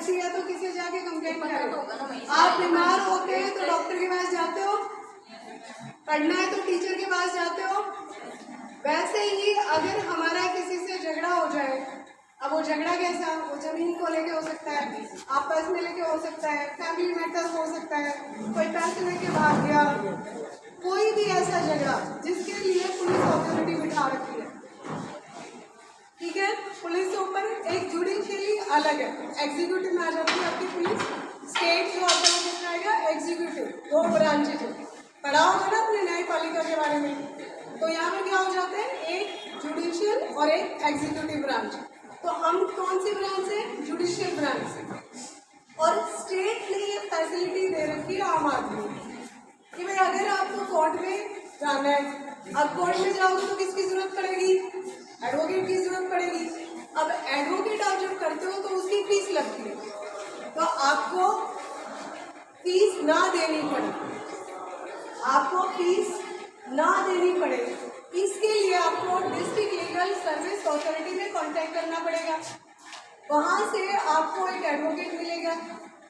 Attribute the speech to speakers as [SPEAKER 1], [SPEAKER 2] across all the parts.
[SPEAKER 1] लगती है तो किसी जाके कंप्लेंट करें। आप बीमार होते हैं तो डॉक्टर के पास जाते हो, पढ़ना है तो टीचर के पास जाते हो। वैसे ही अगर हमारा किसी से झगड़ा हो जाए, अब वो झगड़ा कैसा, वो जमीन को लेके हो सकता है, आपस में लेके हो सकता है, फैमिली मैटर हो सकता है, कोई पैसे लेके भाग गया, कोई भी ऐसा झगड़ा जिसके लिए पुलिस अथॉरिटी बिठा रखी है, ठीक है। पुलिस के ऊपर एक जुडिशियली अलग है, एग्जीक्यूटिव में आ जाती है आपकी पुलिस, स्टेट जो आता है कितना आएगा एग्जीक्यूटिव, दो ब्रांचेज है। पढ़ा होगा ना अपने न्यायपालिका के बारे में, तो यहाँ पर क्या हो जाते हैं, एक जुडिशियल और एक एग्जीक्यूटिव ब्रांच। तो हम कौन सी ब्रांच है, जुडिशियल ब्रांच से। और स्टेट ने ये फैसिलिटी दे रखी है आम आदमी कि भाई अगर आपको कोर्ट में जाना है, अब कोर्ट में जाओगे तो किसकी जरूरत पड़ेगी, एडवोकेट की जरूरत पड़ेगी। अब एडवोकेट आप जब करते हो तो उसकी फीस लगती है, तो आपको फीस ना देनी पड़े, आपको फीस ना देनी पड़े, इसके लिए आपको डिस्ट्रिक्ट लीगल सर्विस अथॉरिटी में कांटेक्ट करना पड़ेगा। वहाँ से आपको एक एडवोकेट मिलेगा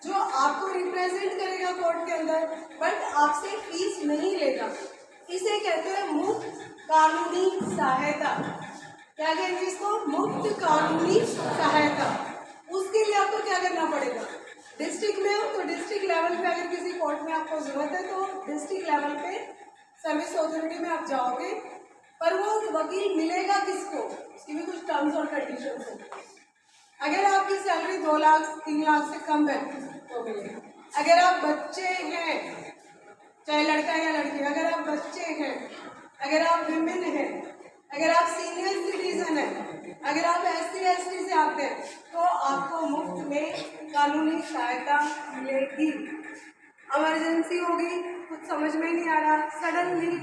[SPEAKER 1] जो आपको रिप्रेजेंट करेगा कोर्ट के अंदर, बट आपसे फीस नहीं लेगा। इसे कहते हैं मुफ्त कानूनी सहायता। क्या कहेंगे इसको, मुफ्त कानूनी सहायता। उसके लिए आपको क्या करना पड़ेगा, डिस्ट्रिक्ट में हो तो डिस्ट्रिक्ट लेवल पे अगर किसी कोर्ट में आपको जरूरत है तो डिस्ट्रिक्ट लेवल पे सर्विस अथॉरिटी में आप जाओगे, पर वो वकील मिलेगा किसको, उसकी भी कुछ टर्म्स और कंडीशंस हैं। अगर आपकी सैलरी 2 लाख 3 लाख से कम है तो मिलेगा। अगर आप बच्चे हैं, चाहे लड़का या लड़की, अगर आप बच्चे हैं, अगर आप विमेन हैं, अगर आप सीनियर सिटीजन हैं, अगर आप SC/ST से आते हैं तो आपको मुफ्त में कानूनी सहायता मिलेगी। इमरजेंसी होगी, कुछ समझ में नहीं आ रहा, सडनली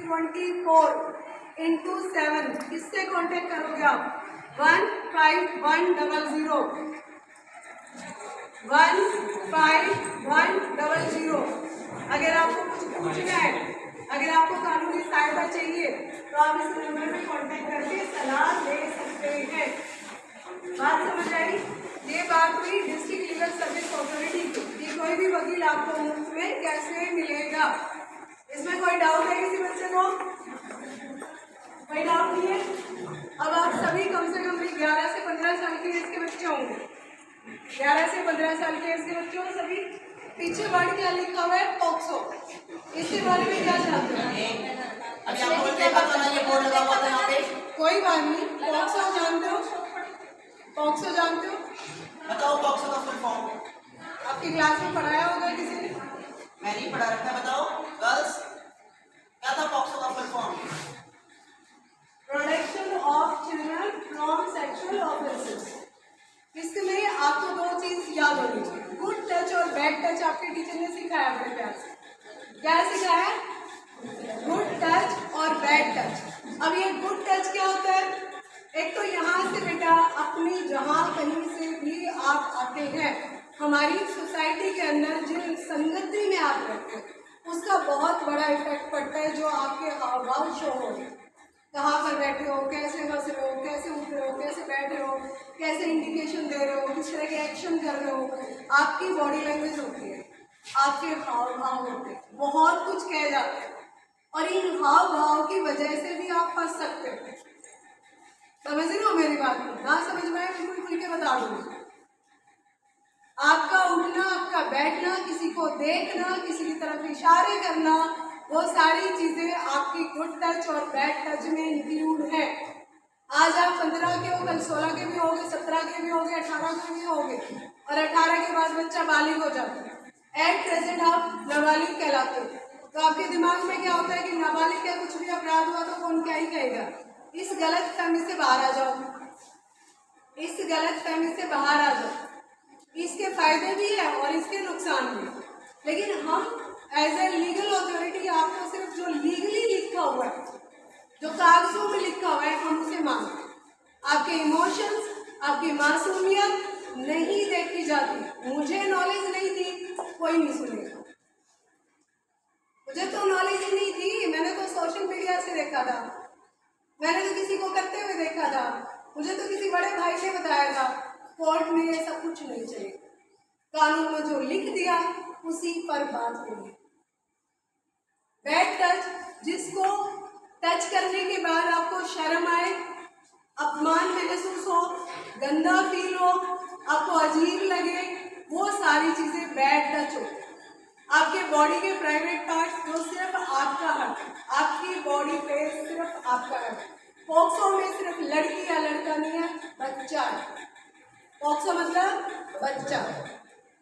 [SPEAKER 1] 24/7 किससे कांटेक्ट करोगे आप, 15100 15100। अगर आपको कुछ पूछना है, अगर आपको कानूनी सहायता चाहिए तो आप इस नंबर में कांटेक्ट करके सलाह ले सकते हैं। बात समझ आई? ये बात हुई डिस्ट्रिक्ट लीगल सर्विस अथॉरिटी की, कोई भी वकील आपको मुफ्त में कैसे मिलेगा। इसमें कोई डाउट है किसी बच्चे को, कोई डाउट नहीं है? अब आप सभी कम से कम भी 11 से 15 साल के एज के बच्चे होंगे, 11 से 15 साल के एज के बच्चे हो सभी। पीछे वर्ड क्या लिखा हुआ है, पॉक्सो, इसके बारे में क्या जानते हैं?
[SPEAKER 2] अभी आप बोलते हैं पता नहीं, ये बोर्ड लगा हुआ था यहाँ पे।
[SPEAKER 1] कोई बात नहीं, पॉक्सो जानते हो, पॉक्सो जानते हो?
[SPEAKER 2] बताओ पॉक्सो का फुल फॉर्म।
[SPEAKER 1] आपकी क्लास में पढ़ाया होगा किसी ने?
[SPEAKER 2] मैं नहीं पढ़ा रखा, बताओ गर्ल्स क्या था पॉक्सो का full form?
[SPEAKER 1] Protection of children from sexual offences. इसमें आपको 2 चीज याद होनी चाहिए, गुड टच और बैड टच। आपके टीचर ने सिखाया अपने प्यार से, क्या सिखाया, गुड टच और बैड टच। अब ये गुड टच क्या होता है, एक तो यहाँ से बेटा अपनी जहाँ कहीं से भी आप आते हैं, हमारी सोसाइटी के अंदर जिन संगति में आप रहते हैं उसका बहुत बड़ा इफेक्ट पड़ता है, जो आपके हाव भाव शो हो रहे हैं, कहाँ पर बैठे हो, कैसे हंस रहे हो, कैसे उठ रहे हो, कैसे बैठ रहे हो, कैसे इंडिकेशन दे रहे हो, किस तरह के एक्शन कर रहे हो, आपकी बॉडी लैंग्वेज होती है, आपके हाव भाव होते हैं, बहुत कुछ कह जाते हैं, और इन हाव भाव की वजह से भी आप फंस सकते हो। समझ रहे हो मेरी बात को? ना समझ में आए बिल्कुल खुल के बता दूंगी। आपका उठना, आपका बैठना, किसी को देखना, किसी की तरफ इशारे करना, वो सारी चीजें आपकी गुड टच और बैड टच में इंक्लूड है। आज आप 15 के हो, कल 16 के भी होगे, 17 के भी होगे, 18 के भी होगे, और 18 के बाद बच्चा बालिग हो जाता है। एट प्रेजेंट आप नाबालिग कहलाते हो, तो आपके दिमाग में क्या होता है कि नाबालिग का कुछ भी अपराध हुआ तो कौन क्या ही कहेगा। इस गलत फहमी से बाहर आ जाओ, इस गलत फहमी से बाहर आ जाओ। इसके फायदे भी है और इसके नुकसान भी, लेकिन हम एज ए लीगल अथॉरिटी आपको सिर्फ जो लीगली लिखा हुआ है, जो कागजों में लिखा हुआ है, हम उसे मानते हैं। आपके इमोशंस, आपकी मासूमियत नहीं देखी जाती। मुझे नॉलेज नहीं थी, कोई नहीं सुनेगा। मुझे तो नॉलेज ही नहीं थी, मैंने तो सोशल मीडिया से देखा था, मैंने तो किसी को करते हुए देखा था, मुझे तो किसी बड़े भाई ने बताया था। कोर्ट में ये सब कुछ नहीं चलेगा। कानून में जो लिख दिया उसी पर बात होगी। बैड टच, जिसको टच करने के बाद आपको शर्म आए, अपमान महसूस हो, गंदा फील हो, आपको अजीब लगे, वो सारी चीजें बैड टच हो। आपके बॉडी के प्राइवेट पार्ट्स जो सिर्फ आपका हक है, आपकी बॉडी पे सिर्फ आपका हक है। पॉक्सो में सिर्फ लड़की या लड़का नहीं है, बच्चा है। पॉक्सो मतलब बच्चा।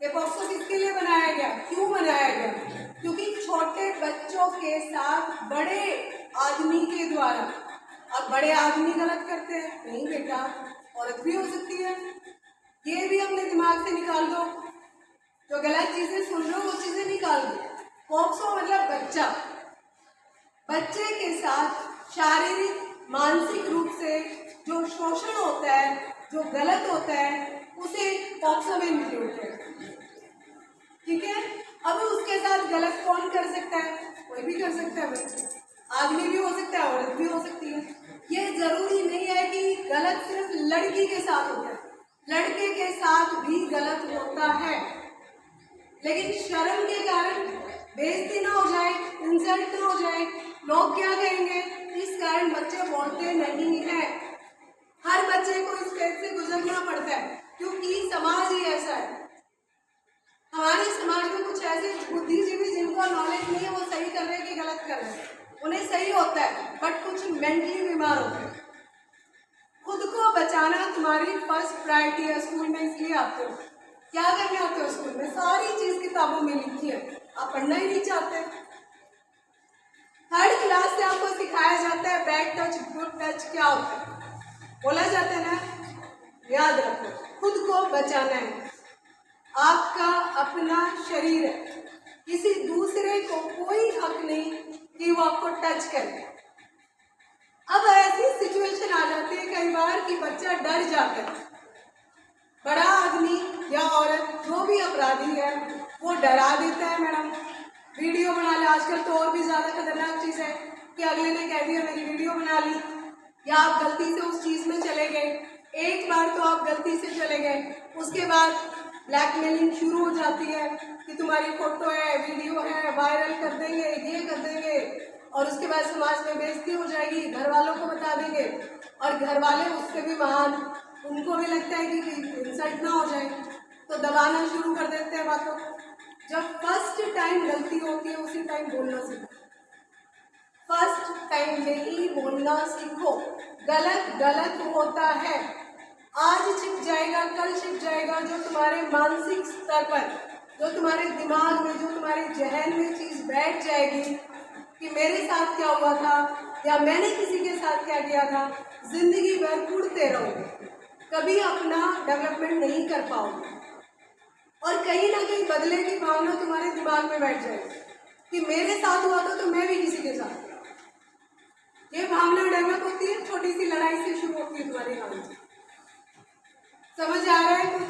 [SPEAKER 1] ये पॉक्सो किसके लिए बनाया गया, क्यों बनाया गया? क्योंकि छोटे बच्चों के साथ बड़े आदमी के द्वारा, अब बड़े आदमी गलत करते हैं, नहीं बेटा, औरत भी हो सकती है। ये भी अपने दिमाग से निकाल दो, जो गलत चीजें सुन रहे हो वो चीजें निकाल दो। पॉक्सो मतलब बच्चा। बच्चे के साथ शारीरिक मानसिक रूप से जो शोषण होता है, जो गलत होता है, उसे पॉक्सो में इंक्लूड करते हैं। ठीक है। अब उसके साथ गलत कौन कर सकता है? कोई भी कर सकता है बच्चा। आदमी भी हो सकता है, औरत भी हो सकती है। ये जरूरी नहीं है कि गलत सिर्फ लड़की के साथ होता है, लड़के के साथ भी गलत होता है। लेकिन शर्म के कारण बेइज्जती ना हो जाए, इंसल्ट ना हो जाए, लोग क्या कहेंगे, इस कारण बच्चे बोलते नहीं है। हर बच्चे को इस फेज से गुजरना पड़ता है, क्योंकि समाज ही ऐसा है। हमारे समाज में कुछ ऐसे बुद्धिजीवी जिनको नॉलेज नहीं है, वो सही कर रहे हैं कि गलत कर रहे हैं, उन्हें सही होता है, बट कुछ मेंटली बीमार होते हैं। खुद को बचाना तुम्हारी फर्स्ट प्रायोरिटी है। स्कूल में इसलिए आते हो, क्या करने आते हो स्कूल में? सारी चीज किताबों में लिखी है, आप पढ़ना ही नहीं चाहते। थर्ड क्लास से आपको सिखाया जाता है बैड टच गुड टच क्या होता है, बोला जाता है ना, याद रखो। खुद को बचाना है, आपका अपना शरीर है, किसी दूसरे को कोई हक नहीं कि वो आपको टच करे। अब ऐसी सिचुएशन आ जाती है कई बार कि बच्चा डर जाता है। बड़ा आदमी या औरत जो भी अपराधी है वो डरा देता है। मैडम वीडियो बना ले, आजकल तो और भी ज्यादा खतरनाक चीज है कि अगले ने कह दिया मेरी वीडियो बना ली, या आप गलती से उस चीज में चले गए। एक बार तो आप गलती से चले गए, उसके बाद ब्लैकमेलिंग शुरू हो जाती है कि तुम्हारी फोटो है, वीडियो है, वायरल कर देंगे, ये कर देंगे, और उसके बाद समाज में बेइज्जती हो जाएगी, घर वालों को बता देंगे, और घर वाले उससे भी महान, उनको भी लगता है कि इंसल्ट ना हो जाए, तो दबाना शुरू कर देते हैं बातों को। जब फर्स्ट टाइम गलती होती है उसी टाइम बोलना सीखो, फर्स्ट टाइम नहीं बोलना सीखो। गलत गलत होता है, आज छिप जाएगा, कल छिप जाएगा। जो तुम्हारे मानसिक स्तर पर, जो तुम्हारे दिमाग में, जो तुम्हारे जहन में चीज बैठ जाएगी कि मेरे साथ क्या हुआ था या मैंने किसी के साथ क्या किया था, जिंदगी भर कूदते रहोगे, कभी अपना डेवलपमेंट नहीं कर पाओगे, और कहीं ना कहीं बदले की भावना तुम्हारे दिमाग में बैठ जाएगी कि मेरे साथ हुआ था तो मैं भी किसी के साथ। ये भावना डेवलप होती है, छोटी सी लड़ाई से शुरू होती है तुम्हारी कहानी। समझ आ रहा है कुछ?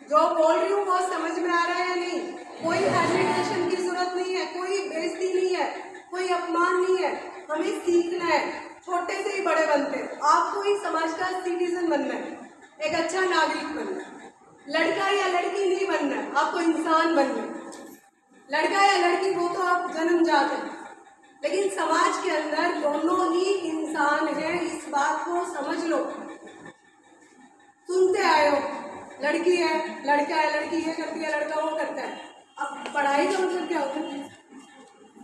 [SPEAKER 1] जो बोल रही हूँ वो समझ में आ रहा है या नहीं? कोई हेजिटेशन की जरूरत नहीं है, कोई बेइज्जती नहीं है, कोई अपमान नहीं है। हमें सीखना है, छोटे से ही बड़े बनते हैं। आपको ही समाज का सिटीजन बनना है, एक अच्छा नागरिक बनना है। लड़का या लड़की नहीं बनना है, आपको इंसान बनना है। लड़का या लड़की वो तो आप जन्मजात हैं, लेकिन समाज के अंदर दोनों ही इंसान हैं, इस बात को समझ लो। सुनते आए हो लड़की है, लड़का है, लड़की ये करती है, लड़का वो करता है। अब पढ़ाई का मतलब क्या होता है?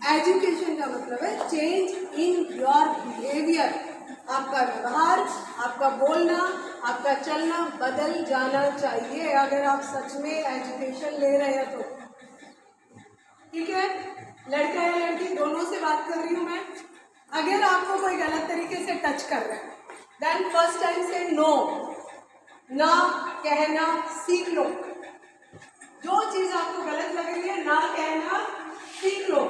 [SPEAKER 1] एजुकेशन का मतलब है चेंज इन योर बिहेवियर। आपका व्यवहार, आपका बोलना, आपका चलना बदल जाना चाहिए अगर आप सच में एजुकेशन ले रहे हैं तो। ठीक है, लड़का या लड़की दोनों से बात कर रही हूँ मैं। अगर आपको कोई गलत तरीके से टच कर रहा है, देन फर्स्ट टाइम से नो, ना कहना सीख लो। जो चीज आपको गलत लग रही है, ना कहना सीख लो,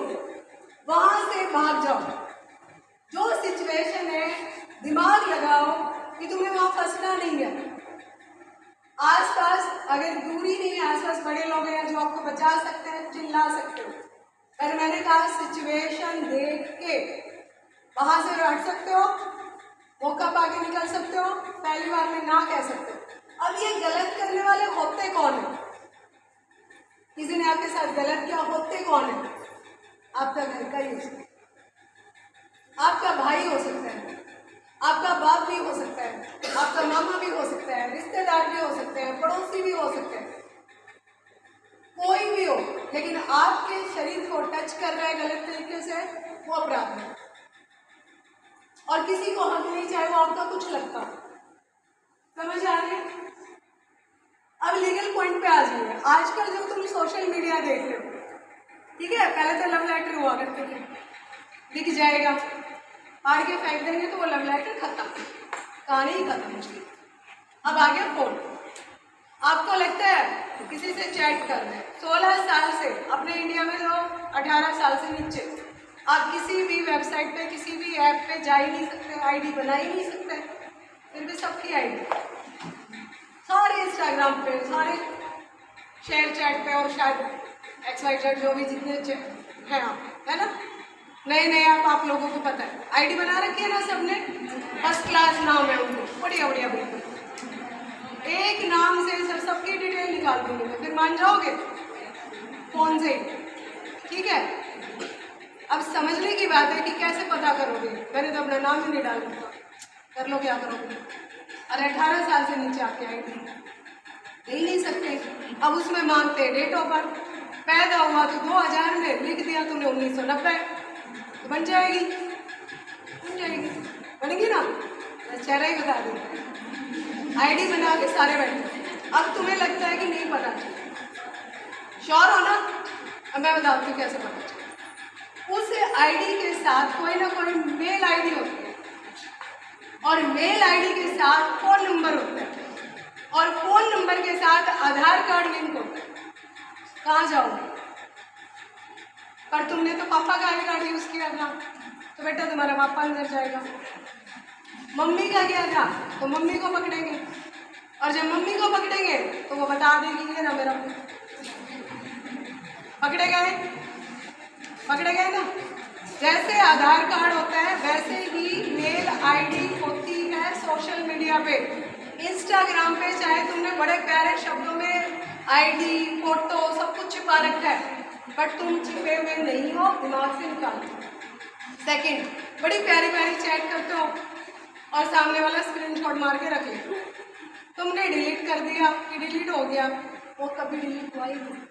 [SPEAKER 1] वहां से भाग जाओ। जो सिचुएशन है, दिमाग लगाओ कि तुम्हें वहां फंसना नहीं है। आसपास अगर दूरी नहीं है, आसपास बड़े लोग हैं जो आपको बचा सकते हैं, चिल्ला सकते हो। पर मैंने कहा सिचुएशन देख के वहां से हट सकते हो, मौका पाके निकल सकते हो, पहली बार में ना कह सकते हो। अब ये गलत करने वाले होते कौन है? के साथ गलत किया, होते कौन है? आपका घर का ही हो सकता है, आपका भाई हो सकता है, आपका बाप भी हो सकता है, आपका मामा भी हो सकता है, रिश्तेदार भी हो सकते हैं, पड़ोसी भी हो सकते हैं, कोई भी हो, लेकिन आपके शरीर को टच कर रहा है गलत तरीके से, वो अपराध है। और किसी को हक नहीं, चाहे वो आपका कुछ लगता हो। समझ आ रही है? अब लीगल पॉइंट पे आ जाइए। आजकल जब तुम सोशल मीडिया देख रहे हो, ठीक है, पहले तो लव लेटर हुआ करते थे, लिख जाएगा, फाड़ के फेंक देंगे तो वो लव लेटर खत्म, कहानी ही खत्म उसकी। अब आ गया फोन। आपको लगता है किसी से चैट कर रहे हैं 16 साल से, अपने इंडिया में तो 18 साल से नीचे, आप किसी भी वेबसाइट पे, किसी भी ऐप पे जा ही नहीं सकते, आईडी बना ही नहीं सकते, फिर भी सबकी आईडी, सारे इंस्टाग्राम पे, सारे शेयर चैट पे, और शायद XYZ जो भी जितने हैं आप, है ना, नए नए आप लोगों को पता है, आईडी बना रखी है ना सबने, फर्स्ट क्लास नाम है उनको, बढ़िया बढ़िया बिल्कुल, एक नाम से सर सबकी डिटेल निकाल दूंगी मैं, फिर मान जाओगे फोन से ही, ठीक है। अब समझने की बात है कि कैसे पता करोगे, मैंने तो अपना नाम ही नहीं डाल रखा, कर लो क्या करोगे। और 18 साल से नीचे आपकी आईडी दे ही नहीं सकते। अब उसमें मांगते डेट ऑफ बर्थ, पैदा हुआ तो 2000 में, लिख दिया तुमने 1990, तो बन जाएगी, बनेगी ना, चेहरा ही बता देते हैं, आईडी बना के सारे बैठे। अब तुम्हें लगता है कि नहीं पता चला, श्योर हो ना? अब मैं बताती हूँ कैसे पता चला। उस आईडी के साथ कोई ना कोई मेल आईडी होती है, और मेल आईडी के साथ फोन नंबर होता है, और फोन नंबर के साथ आधार कार्ड लिंक होता है। कहाँ जाओगे? पर तुमने तो पापा का आधार कार्ड यूज किया था, तो बेटा तुम्हारा पापा अंदर जाएगा। मम्मी का किया था तो मम्मी को पकड़ेंगे, और जब मम्मी को पकड़ेंगे तो वो बता देगी ये ना मेरा, पकड़े गए ना। जैसे आधार कार्ड होता है वैसे ही मेल आईडी होती है सोशल मीडिया पे, इंस्टाग्राम पे, चाहे तुमने बड़े प्यारे शब्दों में आईडी, फोटो सब कुछ छिपा रखा है, बट तुम छिपे हुए नहीं हो, दिमाग से निकालो। सेकंड, बड़ी प्यारी प्यारी चैट करते हो और सामने वाला स्क्रीनशॉट मार के रख ले, तुमने डिलीट कर दिया कि डिलीट हो गया, वो कभी डिलीट हुआ ही नहीं।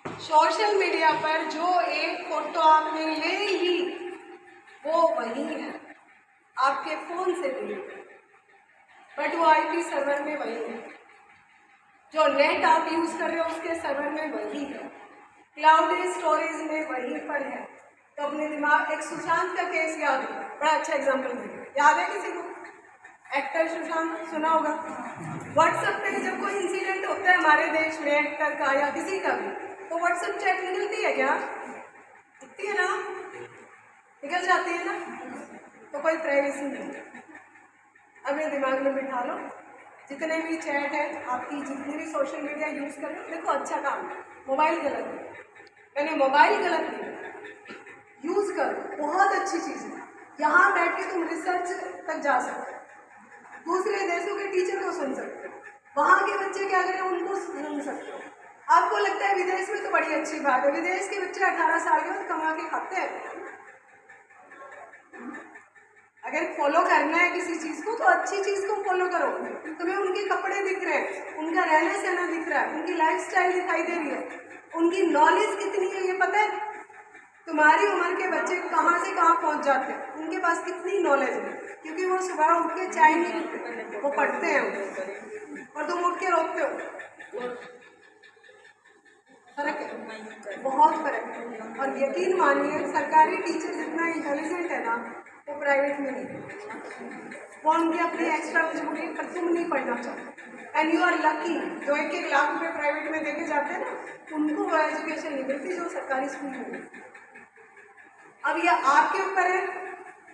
[SPEAKER 1] सोशल मीडिया पर जो एक फोटो आपने ले ली वो वही है, आपके फोन से डिलीट, बट वो IP सर्वर में वही है, जो नेट आप यूज कर रहे हो उसके सर्वर में वही है, क्लाउड स्टोरेज में वही पर है। तो अपने दिमाग, एक सुशांत का केस याद है, बड़ा अच्छा एग्जाम्पल देंगे, याद है किसी को? एक्टर सुशांत सुना होगा। व्हाट्सएप पे जब कोई इंसिडेंट होता है हमारे देश में, एक्टर का या किसी का भी, तो व्हाट्सएप चैट निकलती है क्या? दिखती है ना, निकल जाती है ना, तो कोई प्राइवेसी नहीं है। अपने दिमाग में बिठा लो, जितने भी चैट है आपकी, जितनी भी सोशल मीडिया यूज कर रहे हो, देखो अच्छा काम है, मोबाइल गलत है, मैंने मोबाइल गलत नहीं, यूज करो, बहुत अच्छी चीज़ है। यहाँ बैठ के तुम रिसर्च तक जा सकते हो, दूसरे देशों के टीचर को सुन सकते हो, वहाँ के बच्चे क्या करें उनको सुन सकते हो। आपको लगता है विदेश में तो बड़ी अच्छी बात है, विदेश के बच्चे 18 साल के बाद कमा के खाते हैं। अगर फॉलो करना है किसी चीज़ को तो अच्छी चीज़ को फॉलो करो, तुम्हें उनके कपड़े दिख रहे हैं, उनका रहना सहना दिख रहा है, उनकी लाइफस्टाइल दिखाई दे रही है, उनकी नॉलेज कितनी है ये पता है। तुम्हारी उम्र के बच्चे कहाँ से कहाँ पहुँच जाते हैं, उनके पास कितनी नॉलेज है, क्योंकि वो सुबह उठ के चाय नहीं पीते, वो पढ़ते हैं, और तुम उठ के रोकते हो। फर्क है, बहुत फर्क है। और यकीन मानिए सरकारी टीचर जितना इंटेलिजेंट है ना वो प्राइवेट में नहीं, वो उनकी अपनी एक्स्ट्रा मजबूरी, पर तुम नहीं पढ़ना चाहते, एंड यू आर लकी। जो 1-1 लाख रुपये प्राइवेट में देके जाते हैं ना, उनको वो एजुकेशन नहीं मिलती जो सरकारी स्कूल में मिलती। अब यह आपके ऊपर है,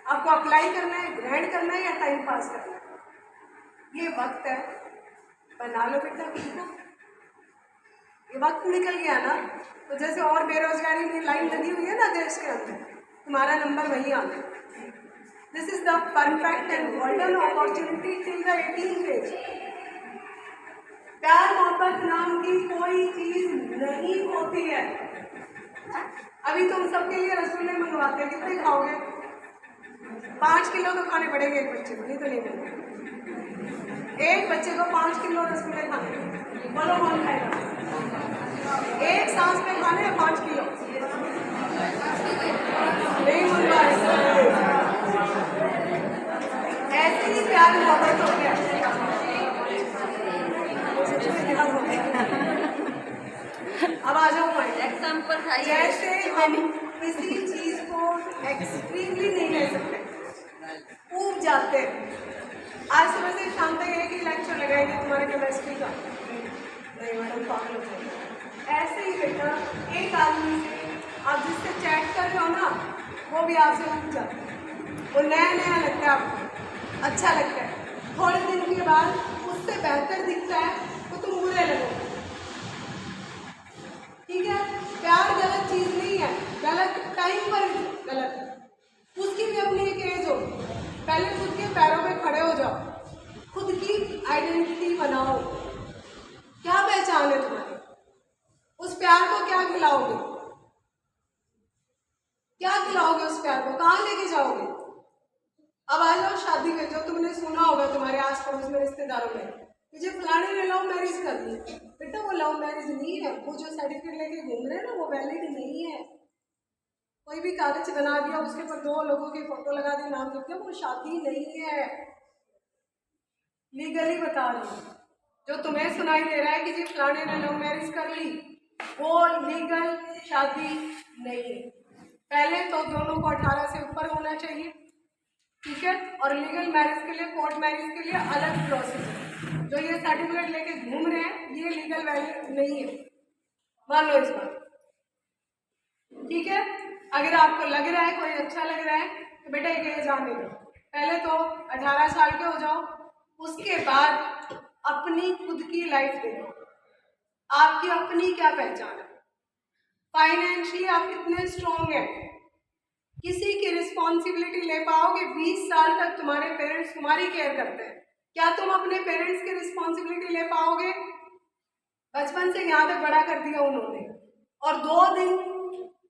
[SPEAKER 1] आपको अप्लाई करना है, ग्रैंड करना है या टाइम पास करना है। ये वक्त है, बना लो बेटा खुद को। ये वक्त निकल गया ना, तो जैसे और बेरोजगारी की लाइन लगी हुई है ना देश के अंदर, तुम्हारा नंबर वही आना। This is the perfect and golden opportunity till the 18th age. प्यार मोहब्बत नाम की कोई चीज नहीं होती है। अभी तुम सबके लिए रसगुल्ले मंगवाते हैं, कितने खाओगे? 5 किलो तो खाने पड़ेंगे एक बच्चे को, नहीं तो नहीं मिलेंगे। एक बच्चे को 5 किलो रसगुल्ले खाने, बोलो कौन खाएगा? एक सांस में खाने हैं 5 किलो, नहीं मंगवा। ऐसे ही प्यार मोहब्बत हो गया। अब आ जाओ पॉइंट।
[SPEAKER 3] एग्जाम्पल था ये।
[SPEAKER 1] जैसे हम किसी चीज को एक्सट्रीमली नहीं ले सकते, ऊब जाते हैं। आज सुबह से शाम तक एक ही लेक्चर लगाएंगे तुम्हारे केमिस्ट्री का, नहीं मैडम पागल हो जाएगी। ऐसे ही बेटा एक आदमी से आप जिससे चैट कर रहे हो ना, वो भी आपसे ऊब जाता है, वो नया नया लगता है आपको, अच्छा लगता है। थोड़े दिन के बाद उससे बेहतर दिखता है तो तुम बुरे लगोगे। ठीक है, प्यार गलत चीज नहीं है, गलत टाइम पर गलत है। उसकी भी अपनी एक एज होगी। पहले खुद के पैरों पे खड़े हो जाओ, खुद की आइडेंटिटी बनाओ। क्या पहचान है तुम्हारी? उस प्यार को क्या खिलाओगे? क्या खिलाओगे उस प्यार को? कहाँ लेके जाओगे? अब आ जाओ शादी में। जो तुमने सुना होगा तुम्हारे आस पड़ोस में रिश्तेदारों में, मुझे फलाने ने लव मैरिज कर दी। बेटा वो लव मैरिज नहीं है, वो जो सर्टिफिकेट लेके घूम रहे हैं ना, वो वैलिड नहीं है। कोई भी कागज बना दिया, उसके ऊपर 2 लोगों की फोटो लगा दी, नाम लिख दिया, वो शादी नहीं है। लीगली बता रही हूँ, जो तुम्हें सुनाई दे रहा है कि जी फलाने ने लव मैरिज कर ली, वो लीगल शादी नहीं है। पहले तो दोनों को 18 से ऊपर होना चाहिए, ठीक है। और लीगल मैरिज के लिए, कोर्ट मैरिज के लिए अलग प्रोसेस है। जो ये सर्टिफिकेट लेके घूम रहे हैं, ये लीगल वैलिड नहीं है, मान लो इस बात, ठीक है। अगर आपको लग रहा है, कोई अच्छा लग रहा है, तो बेटा ये जाने दो। पहले तो 18 साल के हो जाओ, उसके बाद अपनी खुद की लाइफ देखो, आपकी अपनी क्या पहचान है, फाइनेंशियली आप कितने स्ट्रॉन्ग हैं, किसी की रिस्पॉन्सिबिलिटी ले पाओगे। 20 साल तक तुम्हारे पेरेंट्स तुम्हारी केयर करते हैं, क्या तुम अपने पेरेंट्स की रिस्पॉन्सिबिलिटी ले पाओगे? बचपन से यहाँ तक बड़ा कर दिया उन्होंने, और 2 दिन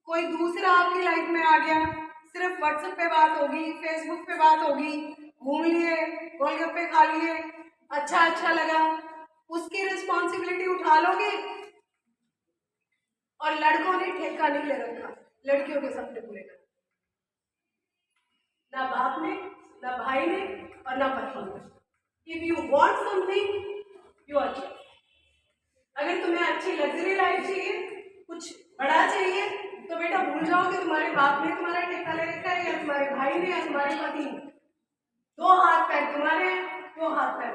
[SPEAKER 1] कोई दूसरा आपकी लाइफ में आ गया, सिर्फ व्हाट्सएप पे बात होगी, फेसबुक पे बात होगी, घूम लिए, गोलगप्पे खा लिए, अच्छा लगा, उसकी रिस्पॉन्सिबिलिटी उठा लोगे? और लड़कों ने ठेका नहीं ले रखा लड़कियों के सपने पूरे करने, ना बाप ने, ना भाई ने, और ना पति ने। If you want something you achieve. अगर तुम्हें अच्छी लग्जरी लाइफ चाहिए, कुछ बड़ा चाहिए, तो बेटा भूल जाओ कि तुम्हारे बाप ने तुम्हारा ठेका ले रखा है, या तुम्हारे भाई ने, या तुम्हारे पति ने। 2 हाथ पैर तुम्हारे हैं, 2 हाथ पैर,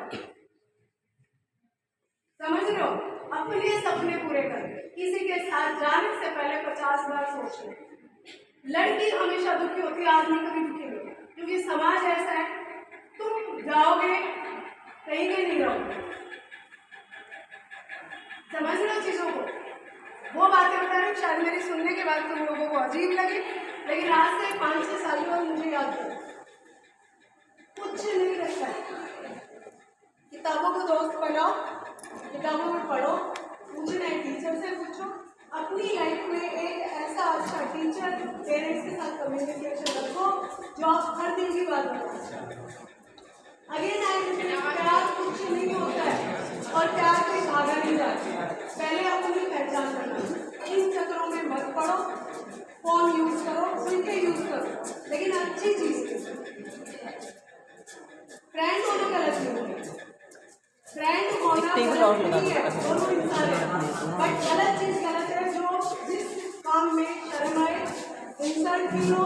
[SPEAKER 1] समझ रहे हो? अपने सपने पूरे कर, किसी के साथ जाने से पहले 50 बार सोच ले। लड़की हमेशा दुखी होती है, आदमी कभी दुखी नहीं होता, क्योंकि समाज ऐसा है, तुम जाओगे कहीं के नहीं रहोगे। समझ लो चीजों को। वो बातें बता रही हूँ, शायद मेरी सुनने के बाद तुम लोगों को अजीब लगे, लेकिन आज से 5-6 साल बाद मुझे याद करो, कुछ नहीं रहता है। किताबों को दोस्त बनाओ, किताबों में पढ़ो, पूछना है टीचर से पूछो। अपनी लाइफ में एक ऐसा अच्छा टीचर, पेरेंट्स के साथ कम्युनिकेशन रखो जो आप हर दिन की बात बताओ। अगेन प्यार कुछ नहीं होता है, और प्यार कोई भागा नहीं जाता। पहले अपनी पहचान करना, इन चक्रों में मत पड़ो। फोन यूज करो, सुन के यूज करो, लेकिन अच्छी चीज। फ्रेंड होना गलत नहीं है, फ्रेंड होना गलत नहीं है, दोनों इंसान है। बट गलत चीज गलत है, जो जिस काम में शर्म आए, इंसल्ट फील हो,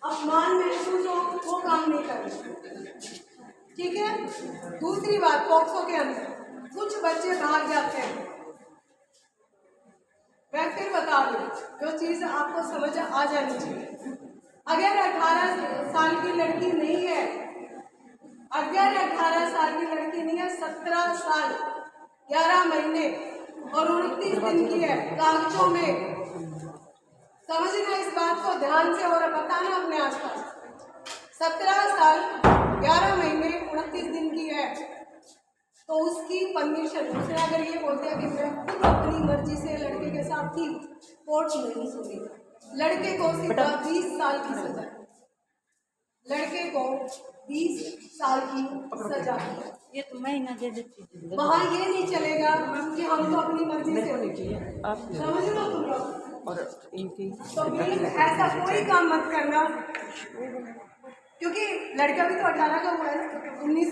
[SPEAKER 1] अपमान महसूस हो, वो काम नहीं करना, ठीक है। दूसरी बात, पॉक्सो के अंदर कुछ बच्चे भाग जाते हैं। मैं फिर बता दूं, जो चीज आपको समझ आ जानी चाहिए। अगर 18 साल की लड़की नहीं है, अगर 18 साल की लड़की नहीं है, 17 साल 11 महीने और 29 दिन की है कागजों में, समझना इस बात को ध्यान से और बताना अपने आसपास। 17 साल 11 महीने 29 दिन की है, तो उसकी परमिशन, उसने अगर ये बोल दिया कि मैं खुद अपनी मर्जी से लड़के के साथ थी, कोर्ट नहीं सुनेगा। लड़के को सीधा 20 साल की सजा, लड़के को 20 साल की सजा।
[SPEAKER 3] ये तो मैं ही ना दे देती थी।
[SPEAKER 1] वहाँ ये नहीं चलेगा कि हम तो अपनी मर्जी से, समझ लो तुम लोग।
[SPEAKER 3] और इनकी
[SPEAKER 1] तो प्लीज ऐसा कोई काम मत करना, क्योंकि लड़का भी तो 18 का हुआ है, 19